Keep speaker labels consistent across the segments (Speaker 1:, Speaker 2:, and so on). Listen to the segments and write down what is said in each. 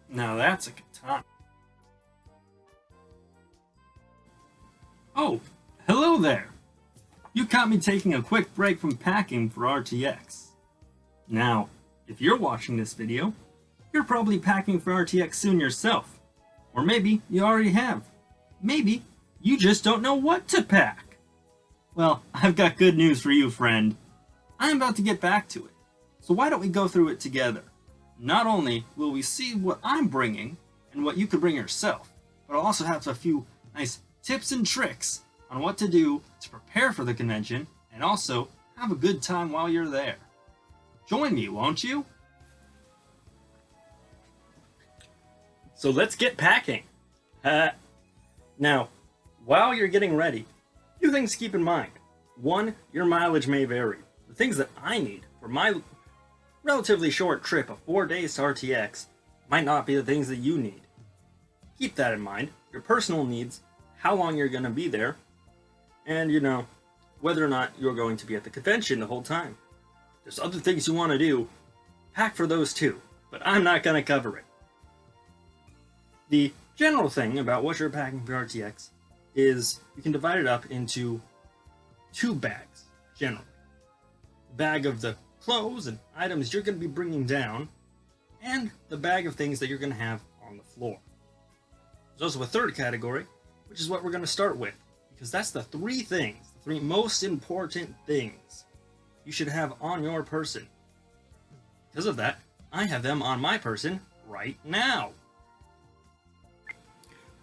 Speaker 1: Now that's a good time. Oh, hello there! You caught me taking a quick break from packing for RTX. Now, if you're watching this video, you're probably packing for RTX soon yourself. Or maybe you already have. Maybe you just don't know what to pack. Well, I've got good news for you, friend. I'm about to get back to it. So why don't we go through it together? Not only will we see what I'm bringing and what you could bring yourself, but I'll also have a few nice tips and tricks on what to do to prepare for the convention and also have a good time while you're there. Join me, won't you? So let's get packing. Now, while you're getting ready, a few things to keep in mind. One, your mileage may vary. The things that I need for my relatively short trip of 4 days to RTX might not be the things that you need. Keep that in mind. Your personal needs, how long you're going to be there, and, whether or not you're going to be at the convention the whole time. If there's other things you want to do, pack for those too, but I'm not going to cover it. The general thing about what you're packing for RTX is you can divide it up into 2 bags, generally. The bag of the clothes and items you're going to be bringing down, and the bag of things that you're going to have on the floor. There's also a third category, which is what we're going to start with, because that's the 3 things, the 3 most important things you should have on your person. Because of that, I have them on my person right now.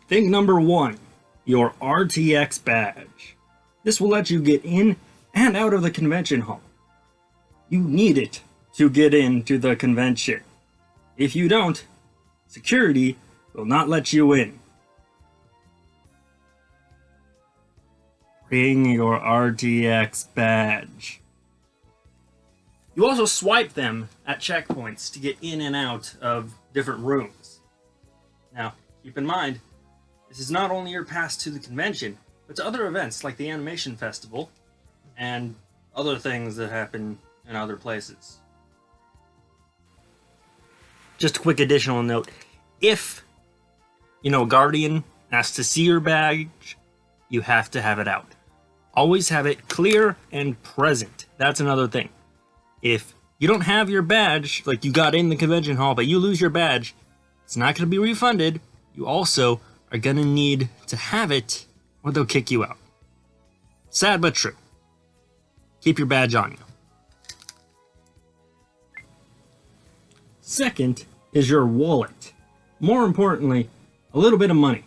Speaker 1: Thing number 1, your RTX badge. This will let you get in and out of the convention hall. You need it to get into the convention. If you don't, security will not let you in. Bring your RTX badge. You also swipe them at checkpoints to get in and out of different rooms. Now, keep in mind, this is not only your pass to the convention, but to other events like the Animation Festival and other things that happen in other places. Just a quick additional note. If, a Guardian asks to see your badge, you have to have it out. Always have it clear and present. That's another thing. If you don't have your badge, like you got in the convention hall, but you lose your badge, it's not going to be refunded. You also are going to need to have it, or they'll kick you out. Sad but true. Keep your badge on you. Second is your wallet. More importantly, a little bit of money.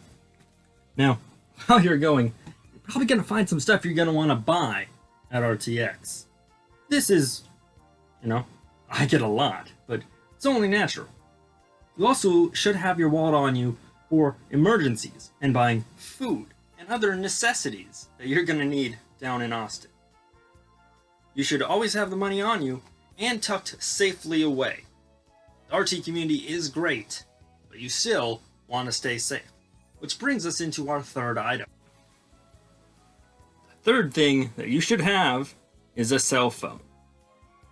Speaker 1: Now, while you're going, you're probably going to find some stuff you're going to want to buy at RTX. This is, I get a lot, but it's only natural. You also should have your wallet on you for emergencies and buying food and other necessities that you're going to need down in Austin. You should always have the money on you and tucked safely away. The RT community is great, but you still want to stay safe. Which brings us into our third item. The third thing that you should have is a cell phone.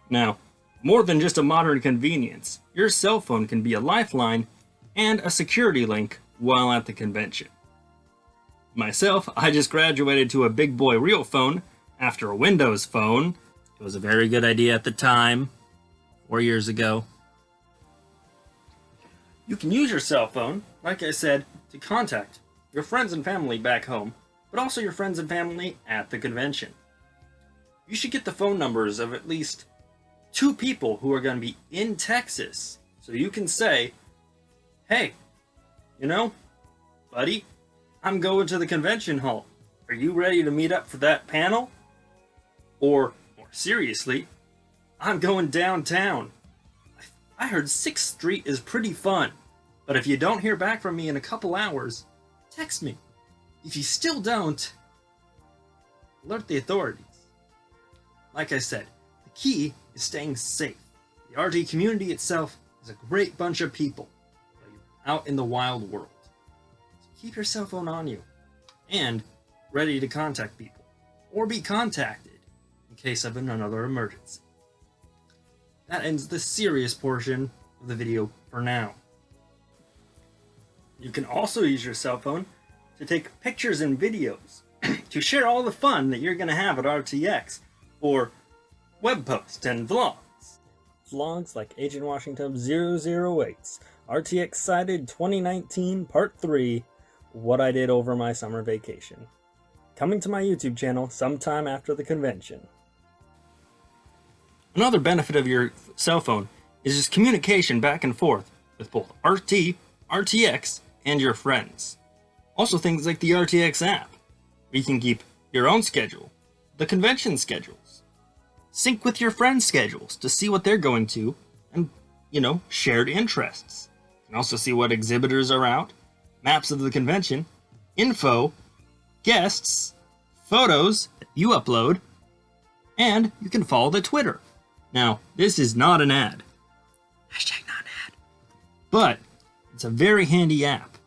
Speaker 1: Now, more than just a modern convenience, your cell phone can be a lifeline and a security link while at the convention. Myself, I just graduated to a big boy real phone after a Windows phone. It was a very good idea at the time, 4 years ago. You can use your cell phone, like I said, to contact your friends and family back home, but also your friends and family at the convention. You should get the phone numbers of at least 2 people who are going to be in Texas, so you can say, hey, buddy, I'm going to the convention hall. Are you ready to meet up for that panel? Or, more seriously, I'm going downtown. I heard 6th Street is pretty fun, but if you don't hear back from me in a couple hours, text me. If you still don't, alert the authorities. Like I said, the key is staying safe. The RT community itself is a great bunch of people, but you're out in the wild world. So keep your cell phone on you and ready to contact people or be contacted in case of another emergency. That ends the serious portion of the video for now. You can also use your cell phone to take pictures and videos to share all the fun that you're going to have at RTX for web posts and vlogs. Vlogs like Agent Washington 008's RTXcited 2019 Part 3, What I Did Over My Summer Vacation. Coming to my YouTube channel sometime after the convention. Another benefit of your cell phone is just communication back and forth with both RTX, and your friends. Also things like the RTX app, where you can keep your own schedule, the convention schedules, sync with your friends' schedules to see what they're going to, and, shared interests. You can also see what exhibitors are out, maps of the convention, info, guests, photos that you upload, and you can follow the Twitter. Now, this is not an ad. Hashtag not an ad. But it's a very handy app.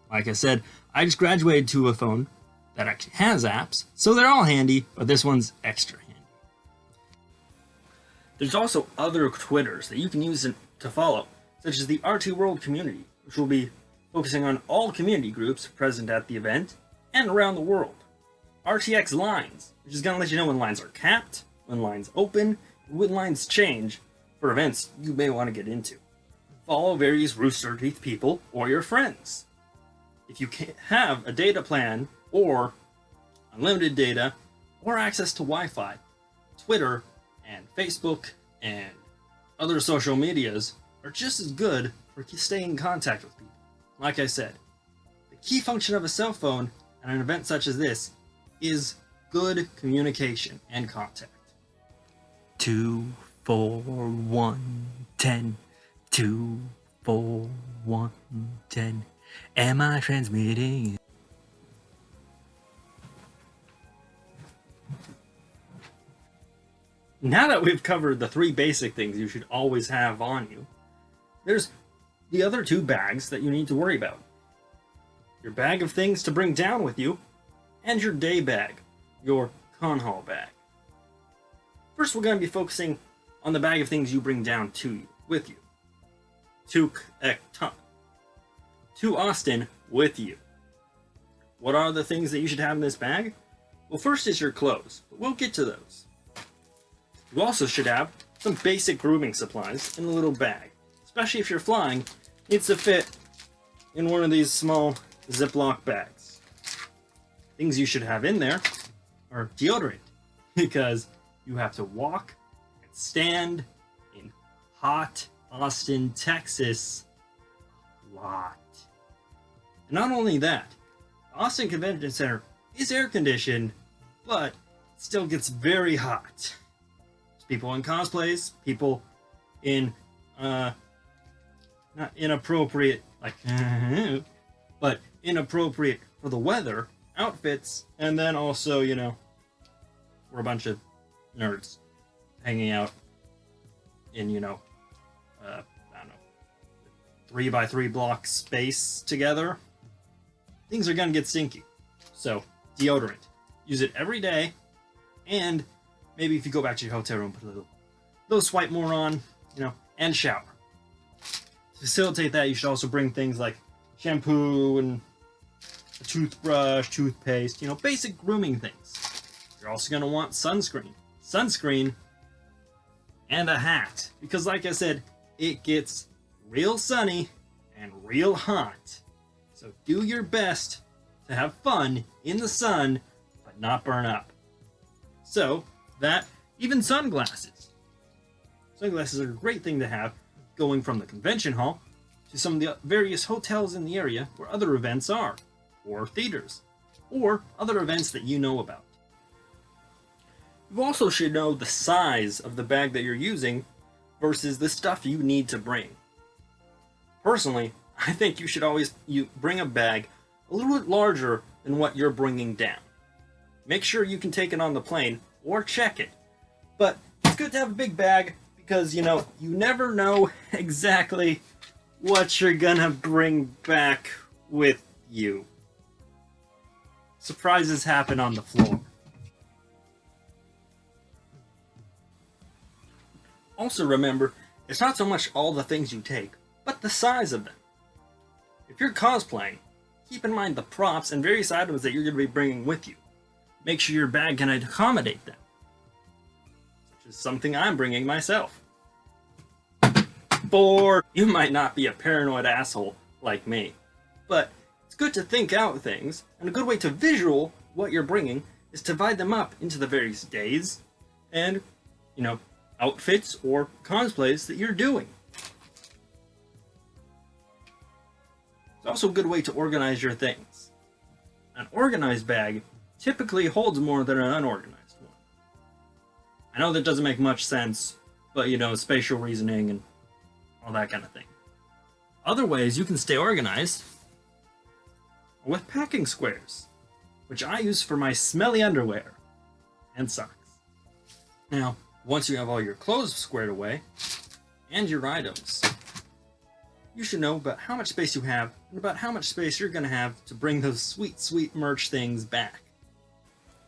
Speaker 1: Like I said, I just graduated to a phone that actually has apps, so they're all handy, but this one's extra handy. There's also other Twitters that you can use to follow, such as the RT World community, which will be focusing on all community groups present at the event and around the world. RTX Lines, which is going to let you know when lines are capped, when lines open, and when lines change for events you may want to get into. Follow various Rooster Teeth people or your friends. If you can't have a data plan or unlimited data or access to Wi-Fi, Twitter and Facebook and other social medias are just as good for staying in contact with people. Like I said, the key function of a cell phone at an event such as this is good communication and contact. 2, 4, 1, 10. 2, 4, 1, 10. Am I transmitting? Now that we've covered the 3 basic things you should always have on you, there's the other 2 bags that you need to worry about. Your bag of things to bring down with you, and your day bag, your con haul bag. First, we're going to be focusing on the bag of things you bring down with you. To Austin with you. What are the things that you should have in this bag? Well, first is your clothes, but we'll get to those. You also should have some basic grooming supplies in a little bag, especially if you're flying. It needs to fit in one of these small Ziploc bags. Things you should have in there are deodorant, because you have to walk and stand in hot Austin, Texas a lot. And not only that, the Austin Convention Center is air conditioned, but it still gets very hot. There's people in cosplays, people in not inappropriate, but inappropriate for the weather outfits, and then also, we're a bunch of nerds hanging out in, 3x3 block space together. Things are gonna get stinky. So, deodorant. Use it every day, and maybe if you go back to your hotel room, put a little swipe more on, and shower. To facilitate that, you should also bring things like shampoo and a toothbrush, toothpaste, basic grooming things. You're also gonna want sunscreen, and a hat. Because like I said, it gets real sunny and real hot. So do your best to have fun in the sun, but not burn up. So that, even sunglasses. Sunglasses are a great thing to have going from the convention hall to some of the various hotels in the area where other events are, or theaters, or other events that you know about. You also should know the size of the bag that you're using versus the stuff you need to bring. Personally, I think you should always bring a bag a little bit larger than what you're bringing down. Make sure you can take it on the plane or check it. But it's good to have a big bag because, you never know exactly what you're gonna bring back with you. Surprises happen on the floor. Also remember, it's not so much all the things you take, but the size of them. If you're cosplaying, keep in mind the props and various items that you're going to be bringing with you. Make sure your bag can accommodate them, which is something I'm bringing myself. Or you might not be a paranoid asshole like me, but it's good to think out things, and a good way to visual what you're bringing is to divide them up into the various days and, outfits or cosplays that you're doing. It's also a good way to organize your things. An organized bag typically holds more than an unorganized one. I know that doesn't make much sense, but spatial reasoning and all that kind of thing. Other ways you can stay organized are with packing squares, which I use for my smelly underwear and socks. Now, once you have all your clothes squared away and your items, you should know about how much space you have and about how much space you're going to have to bring those sweet, sweet merch things back.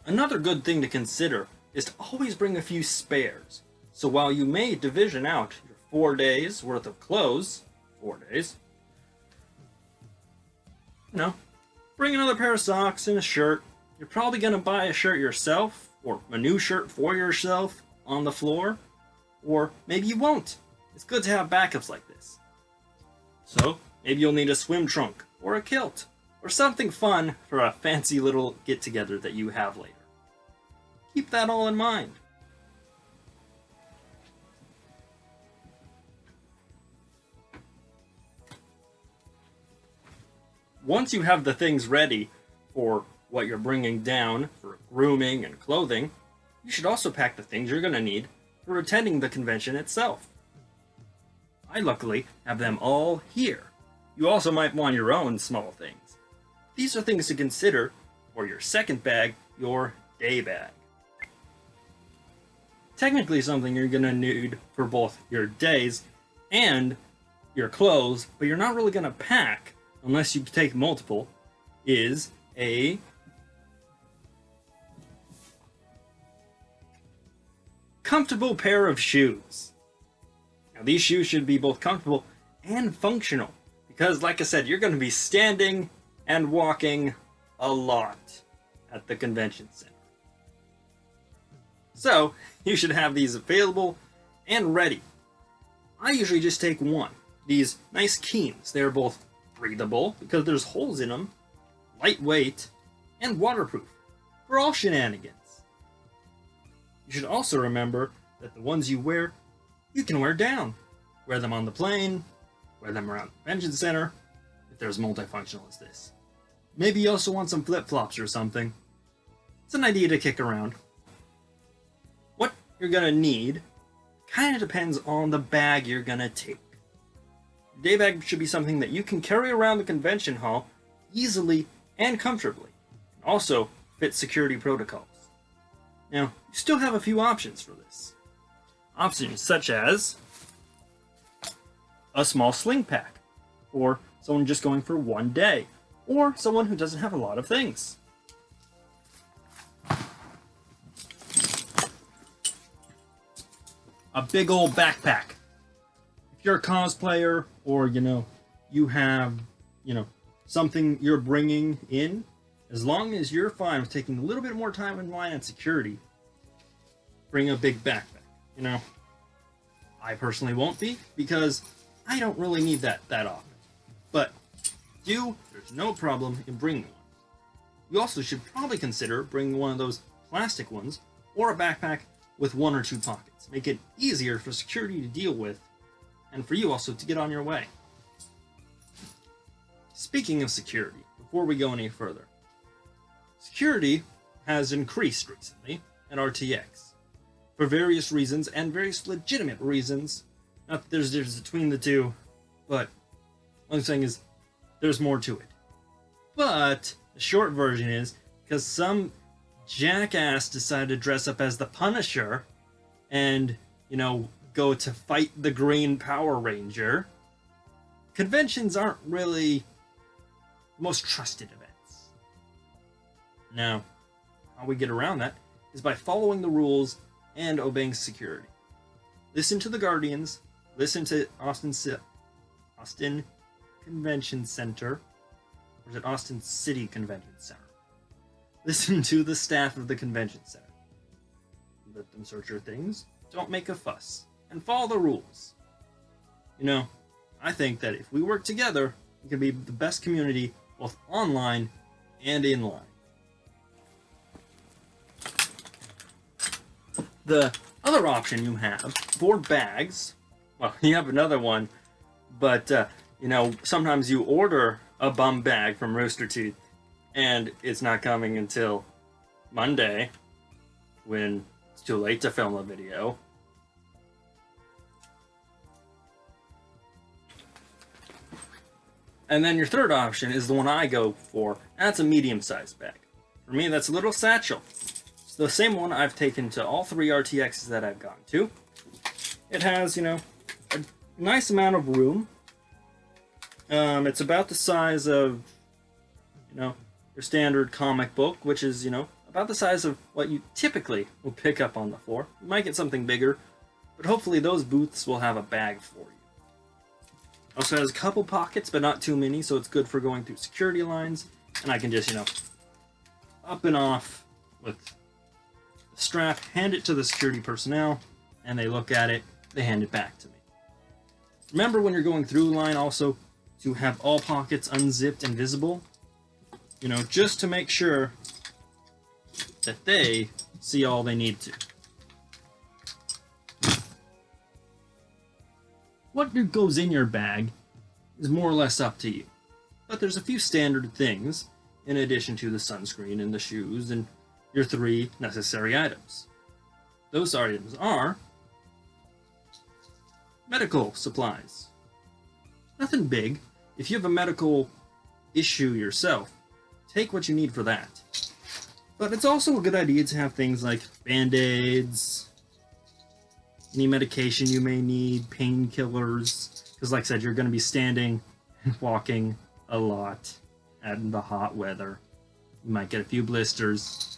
Speaker 1: Another good thing to consider is to always bring a few spares. So while you may division out your 4 days worth of clothes, 4 days, bring another pair of socks and a shirt. You're probably going to buy a shirt yourself, or a new shirt for yourself on the floor, or maybe you won't. It's good to have backups like this. So, maybe you'll need a swim trunk, or a kilt, or something fun for a fancy little get-together that you have later. Keep that all in mind. Once you have the things ready for what you're bringing down for grooming and clothing, you should also pack the things you're going to need for attending the convention itself. I luckily have them all here. You also might want your own small things. These are things to consider for your second bag, your day bag. Technically something you're going to need for both your days and your clothes, but you're not really going to pack unless you take multiple, is a comfortable pair of shoes. Now these shoes should be both comfortable and functional, because like I said, you're going to be standing and walking a lot at the convention center. So you should have these available and ready. I usually just take one. These nice Keens. They're both breathable because there's holes in them, lightweight, and waterproof for all shenanigans. You should also remember that the ones you wear, you can wear down. Wear them on the plane, wear them around the convention center, if they're as multifunctional as this. Maybe you also want some flip-flops or something. It's an idea to kick around. What you're gonna need kind of depends on the bag you're gonna take. Day bag should be something that you can carry around the convention hall easily and comfortably, and also fit security protocols. Now, you still have a few options for this. Options such as a small sling pack, or someone just going for one day, or someone who doesn't have a lot of things. A big old backpack. If you're a cosplayer, or you have something you're bringing in, as long as you're fine with taking a little bit more time in line at security, bring a big backpack. I personally won't be, because I don't really need that often. But there's no problem in bringing one. You also should probably consider bringing one of those plastic ones, or a backpack with 1 or 2 pockets. Make it easier for security to deal with, and for you also to get on your way. Speaking of security, before we go any further, security has increased recently at RTX for various reasons, and various legitimate reasons. Not that there's a difference between the two, but what I'm saying is there's more to it. But the short version is because some jackass decided to dress up as the Punisher and, go to fight the Green Power Ranger. Conventions aren't really the most trusted events. Now, how we get around that is by following the rules and obeying security. Listen to the Guardians, listen to Austin Convention Center. Or is it Austin City Convention Center? Listen to the staff of the convention center. Let them sort your things. Don't make a fuss. And follow the rules. You know, I think that if we work together, we can be the best community both online and in line. The other option you have for bags, well, you have another one, but, you know, sometimes you order a bum bag from Rooster Teeth, and it's not coming until Monday, when it's too late to film a video. And then your third option is the one I go for, and that's a medium-sized bag. For me, that's a little satchel. It's the same one I've taken to all 3 RTXs that I've gone to. It has, you know, a nice amount of room. It's about the size of, you know, your standard comic book, which is, you know, about the size of what you typically will pick up on the floor. You might get something bigger, but hopefully those booths will have a bag for you. Also has a couple pockets, but not too many, so it's good for going through security lines, and I can just, you know, up and off with the strap, hand it to the security personnel, and they look at it, they hand it back to me. Remember when you're going through a line also to have all pockets unzipped and visible, you know, just to make sure that they see all they need to. What goes in your bag is more or less up to you, but there's a few standard things in addition to the sunscreen and the shoes and your 3 necessary items. Those items are medical supplies. Nothing big. If you have a medical issue yourself, take what you need for that. But it's also a good idea to have things like Band-Aids, any medication you may need, painkillers, because like I said, you're going to be standing and walking a lot in the hot weather. You might get a few blisters.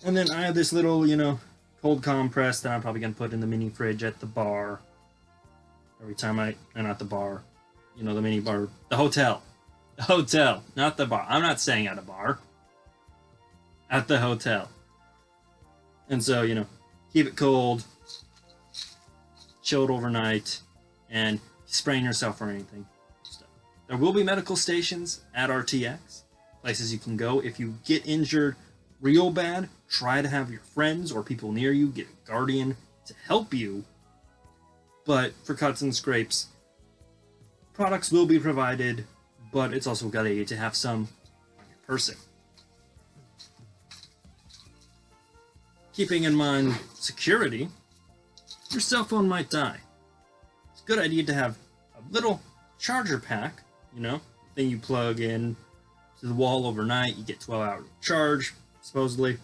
Speaker 1: And then I have this little, you know, cold compress that I'm probably going to put in the mini fridge at the bar. Every time not the bar, you know, the mini bar, the hotel. The hotel, not the bar. I'm not staying at a bar. At the hotel. And so, you know, keep it cold, chilled overnight, and spraying yourself or anything. There will be medical stations at RTX, places you can go. If you get injured real bad, try to have your friends or people near you get a guardian to help you. But for cuts and scrapes, products will be provided, but it's also a good idea to have some on your person. Keeping in mind security, your cell phone might die. It's a good idea to have a little charger pack, you know, thing you plug in to the wall overnight. You get 12 hours charge, supposedly.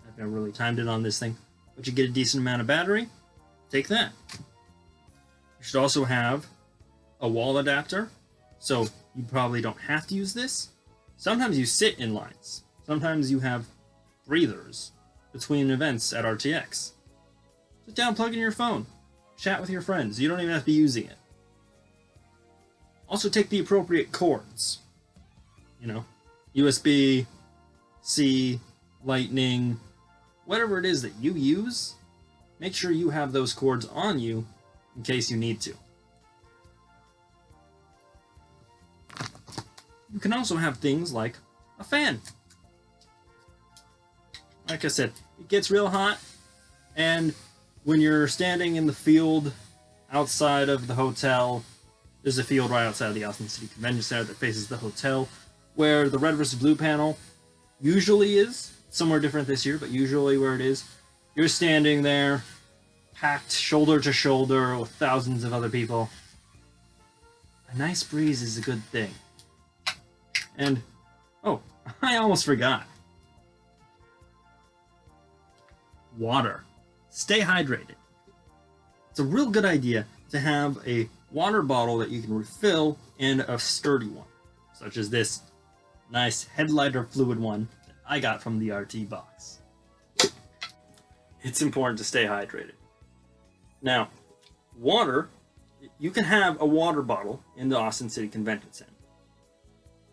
Speaker 1: I've never really timed it on this thing, but you get a decent amount of battery. Take that. You should also have a wall adapter, so you probably don't have to use this. Sometimes you sit in lines. Sometimes you have breathers between events at RTX. Sit down, plug in your phone, chat with your friends. You don't even have to be using it. Also take the appropriate cords. You know, USB, C, Lightning, whatever it is that you use, make sure you have those cords on you in case you need to. You can also have things like a fan. Like I said, it gets real hot, and when you're standing in the field outside of the hotel, there's a field right outside of the Austin City Convention Center that faces the hotel, where the red versus blue panel usually is. Somewhere different this year, but usually where it is. You're standing there, packed shoulder to shoulder with thousands of other people. A nice breeze is a good thing. And, oh, I almost forgot. Water. Stay hydrated. It's a real good idea to have a water bottle that you can refill and a sturdy one, such as this nice headlighter fluid one that I got from the RT box. It's important to stay hydrated. Now, water you can have a water bottle in the Austin City Convention Center,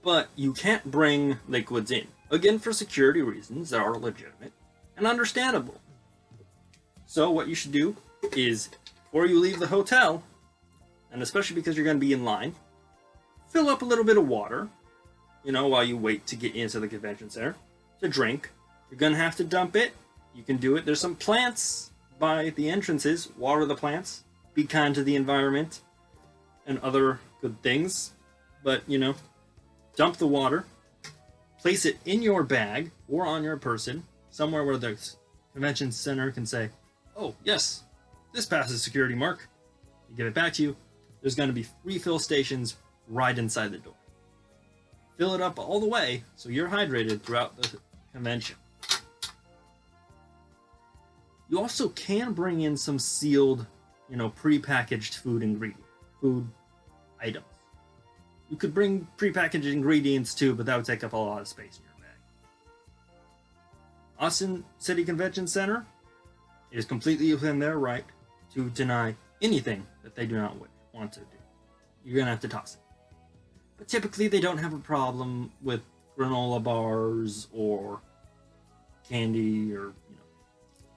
Speaker 1: but you can't bring liquids in. Again, for security reasons that are legitimate and understandable. So what you should do is, before you leave the hotel, and especially because you're going to be in line, fill up a little bit of water, while you wait to get into the convention center to drink. You're going to have to dump it. You can do it. There's some plants by the entrances. Water the plants. Be kind to the environment and other good things. But, dump the water. Place it in your bag or on your person, somewhere where the convention center can say, oh, yes, this passes security mark. You give it back to you. There's going to be refill stations right inside the door. Fill it up all the way so you're hydrated throughout the convention. You also can bring in some sealed, pre-packaged food items. You could bring pre-packaged ingredients too, but that would take up a lot of space in your bag. Austin City Convention Center is completely within their right to deny anything that they do not want to do. You're going to have to toss it. But typically they don't have a problem with granola bars or candy or,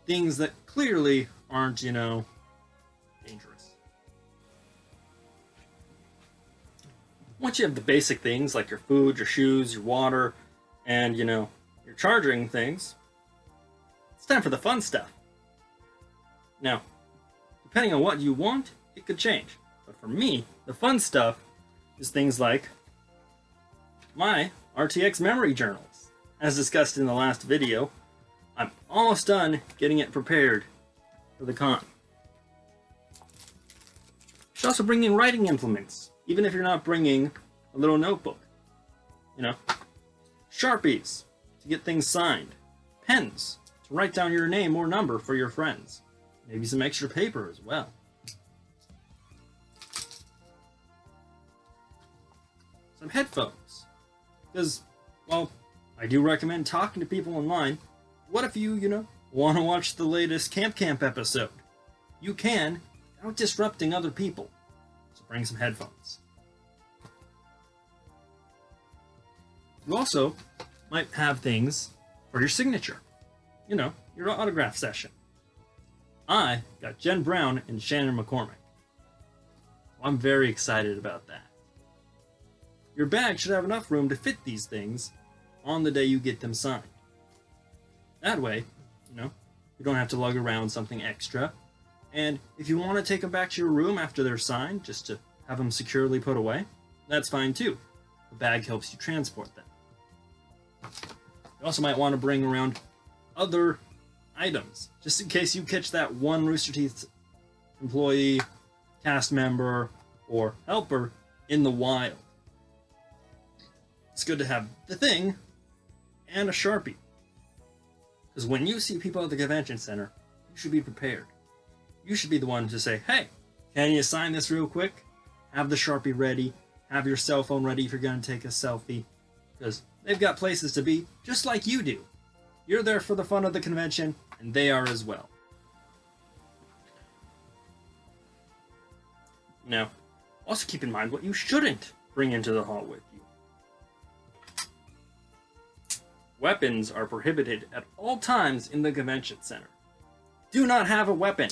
Speaker 1: things that clearly aren't, dangerous. Once you have the basic things like your food, your shoes, your water, and, your charging things, it's time for the fun stuff. Now, depending on what you want, it could change. But for me, the fun stuff is things like my RTX memory journals. As discussed in the last video, I'm almost done getting it prepared for the con. You should also bring in writing implements, even if you're not bringing a little notebook. Sharpies to get things signed, pens to write down your name or number for your friends, maybe some extra paper as well. Some headphones, because, I do recommend talking to people online. What if you, want to watch the latest Camp episode? You can, without disrupting other people. So bring some headphones. You also might have things for your signature. Your autograph session. I got Jen Brown and Shannon McCormick. I'm very excited about that. Your bag should have enough room to fit these things on the day you get them signed. That way, you don't have to lug around something extra. And if you want to take them back to your room after they're signed, just to have them securely put away, that's fine too. The bag helps you transport them. You also might want to bring around other items, just in case you catch that one Rooster Teeth employee, cast member, or helper in the wild. It's good to have the thing and a Sharpie. Because when you see people at the convention center, you should be prepared. You should be the one to say, hey, can you sign this real quick? Have the Sharpie ready. Have your cell phone ready if you're going to take a selfie. Because they've got places to be, just like you do. You're there for the fun of the convention, and they are as well. Now, also keep in mind what you shouldn't bring into the hall with you. Weapons are prohibited at all times in the convention center. Do not have a weapon.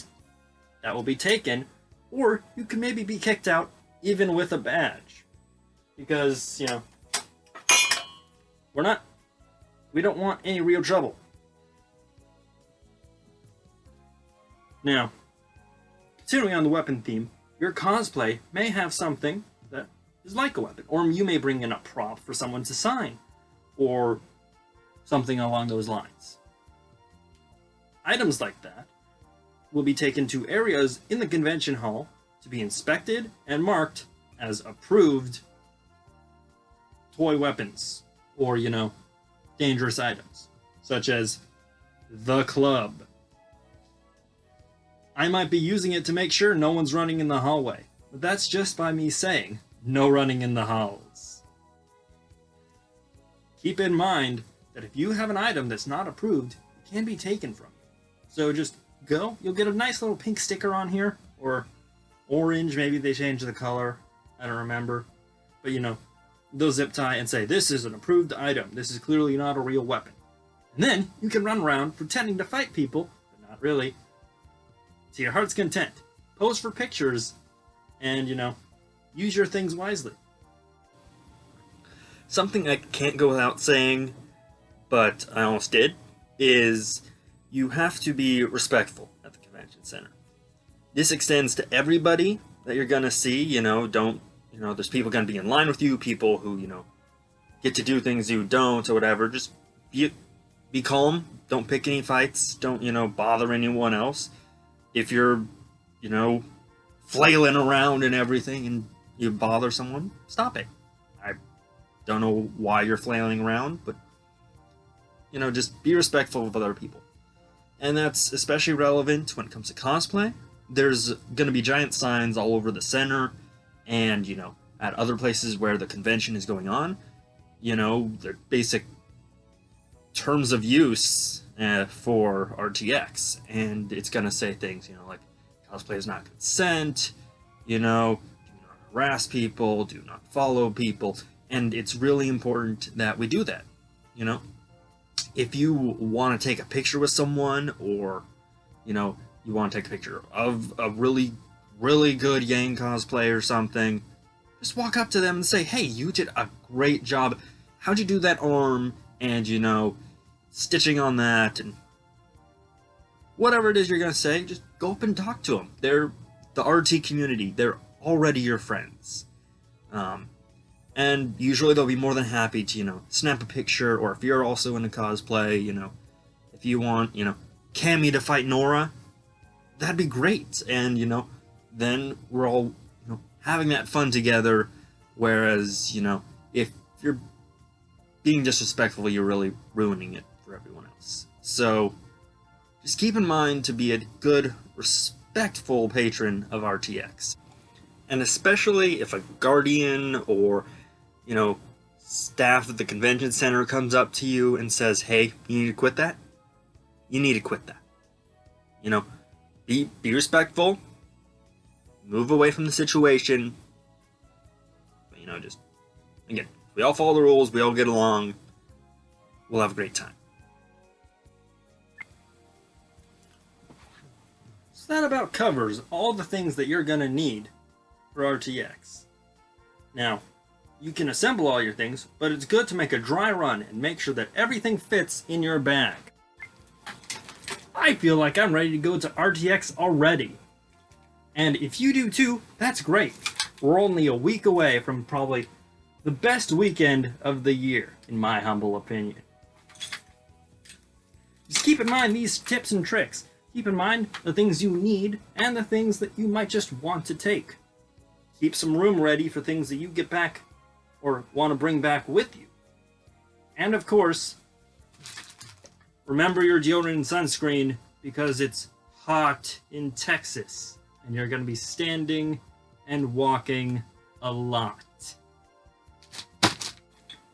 Speaker 1: That will be taken, or you can maybe be kicked out even with a badge. Because, we don't want any real trouble. Now, continuing on the weapon theme, your cosplay may have something that is like a weapon, or you may bring in a prop for someone to sign, or something along those lines. Items like that will be taken to areas in the convention hall to be inspected and marked as approved toy weapons, or, dangerous items, such as the club. I might be using it to make sure no one's running in the hallway, but that's just by me saying, no running in the halls. Keep in mind that if you have an item that's not approved, it can be taken from you. So just go, you'll get a nice little pink sticker on here, or orange, maybe they changed the color. I don't remember. But you know, they'll zip tie and say, this is an approved item. This is clearly not a real weapon. And then you can run around pretending to fight people, but not really, to your heart's content. Pose for pictures and, you know, use your things wisely. Something I can't go without saying, but I almost did, is you have to be respectful at the convention center. This extends to everybody that you're gonna see, you know, there's people gonna be in line with you, people who, you know, get to do things you don't or whatever. Just be calm, don't pick any fights, don't, you know, bother anyone else. If you're, you know, flailing around and everything and you bother someone, stop it. I don't know why you're flailing around, but, you know, just be respectful of other people. And that's especially relevant when it comes to cosplay. There's going to be giant signs all over the center and, you know, at other places where the convention is going on. You know, their basic terms of use for RTX. And it's going to say things, you know, like cosplay is not consent, you know, do not harass people, do not follow people. And it's really important that we do that, you know. If you want to take a picture with someone, or, you know, you want to take a picture of a really, really good Yang cosplay or something, just walk up to them and say, hey, you did a great job. How'd you do that arm? And, you know, stitching on that, and whatever it is you're going to say, just go up and talk to them. They're the RT community. They're already your friends. And usually they'll be more than happy to, you know, snap a picture, or if you're also into cosplay, you know, if you want, you know, Cammy to fight Nora, that'd be great. And, you know, then we're all, you know, having that fun together, whereas, you know, if you're being disrespectful, you're really ruining it for everyone else. So, just keep in mind to be a good, respectful patron of RTX. And especially if a guardian or, you know, staff at the convention center comes up to you and says, hey, you need to quit that. You need to quit that. You know, be respectful. Move away from the situation. But, you know, just, again, we all follow the rules. We all get along. We'll have a great time. So that about covers all the things that you're going to need for RTX. Now, you can assemble all your things, but it's good to make a dry run and make sure that everything fits in your bag. I feel like I'm ready to go to RTX already. And if you do too, that's great. We're only a week away from probably the best weekend of the year, in my humble opinion. Just keep in mind these tips and tricks. Keep in mind the things you need and the things that you might just want to take. Keep some room ready for things that you get back or want to bring back with you. And of course, remember your deodorant and sunscreen, because it's hot in Texas and you're going to be standing and walking a lot.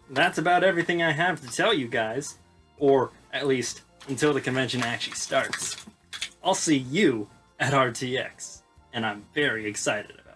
Speaker 1: That's about everything I have to tell you guys, or at least until the convention actually starts. I'll see you at RTX, and I'm very excited about it.